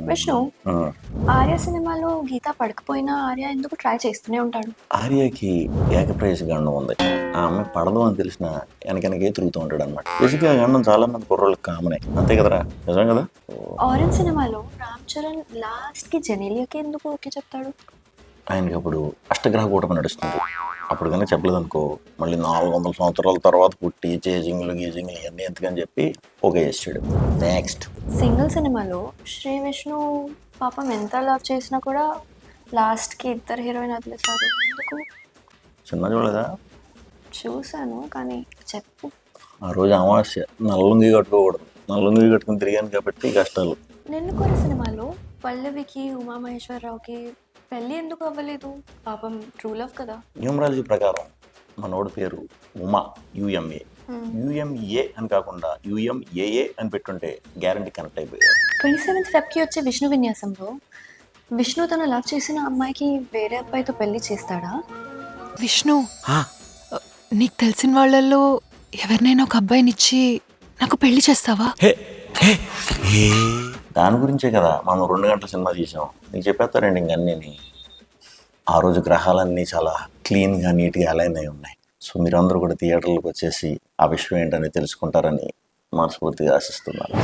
విష్ణు, ఆ, ఆర్య సినిమాలో గీత పడకపోయినా ఆర్య ఎందుకు ట్రై చేస్తూనే ఉంటాడు? ఆర్యకి ఏకప్రేయస గండం ఉంది. ఆ అమ్మాయి పడదు అని తెలిసిన వెనకే తిరుగుతూ ఉంటాడు అనమాట. బేసిక్గా ఆ గండం చాలా మంది కుర్రోళ్ళకి కామనే, అంతే కదరా? నిజం కదా? ఆరెంజ్ సినిమాలో రామ్ చరణ్ లాస్ట్ కి జెనీలియాకి ఎందుకు ఓకే చెప్తాడు? ఆయనకి అప్పుడు అష్టగ్రహ కూటమి నడుస్తుంది. అప్పుడు కనుక చెప్పలేదు అనుకో, మళ్ళీ 400 సంవత్సరాల తర్వాత పుట్టి చేజింగ్లు గీజింగ్లు ఇవన్నీ ఎందుకని చెప్పి ఓకే చేసాడు. నెక్స్ట్ సింగిల్ సినిమాలో శ్రీ విష్ణు పాపం ఎంత లవ్ చేసినా కూడా లాస్ట్ కి ఇద్దరు హీరోయిన్ వదిలేశారు ఎందుకు? సినిమా చూడలేదా? చూశాను కానీ చెప్పు. ఆ రోజు అమావాస్య, నల్లుంగి కట్టుకోకూడదు. నల్లుంగి కట్టుకుని తిరిగాను కాబట్టి కష్టాలు. నిన్ను కోరి సినిమాలో పల్లవికి ఉమామహేశ్వరరావుకి పెళ్ళి ఎందుకు అవ్వలేదు? పాపం ట్రూ లవ్ కదా. న్యూమరాలజీ ప్రకారం మనోడి పేరు ఉమా, యుఎంఏ. యుఎంఏ అని కాకుండా యుఎంఏఏ అని పెట్టుంటే గ్యారంటీ కనెక్ట్ అయిపోయారు. 27th ఫెబ్కి వచ్చే విష్ణు విన్యాసంలో విష్ణు తను లవ్ చేసిన అమ్మాయికి వేరే అబ్బాయితో పెళ్లి చేస్తాడా? విష్ణు, నీకు తెలిసిన వాళ్ళల్లో ఎవరినైనా ఒక అబ్బాయినిచ్చి నాకు పెళ్లి చేస్తావా? దాని గురించే కదా మనం 2 గంటల సినిమా తీసాం. నీకు చెప్పేస్తారండి ఇంకన్నీ. ఆ రోజు గ్రహాలన్నీ చాలా క్లీన్గా నీట్గా అలైన్ అయి ఉన్నాయి. సో మీరందరూ కూడా థియేటర్లకు వచ్చేసి ఆ విషయం ఏంటని తెలుసుకుంటారని మనస్ఫూర్తిగా ఆశిస్తున్నాను.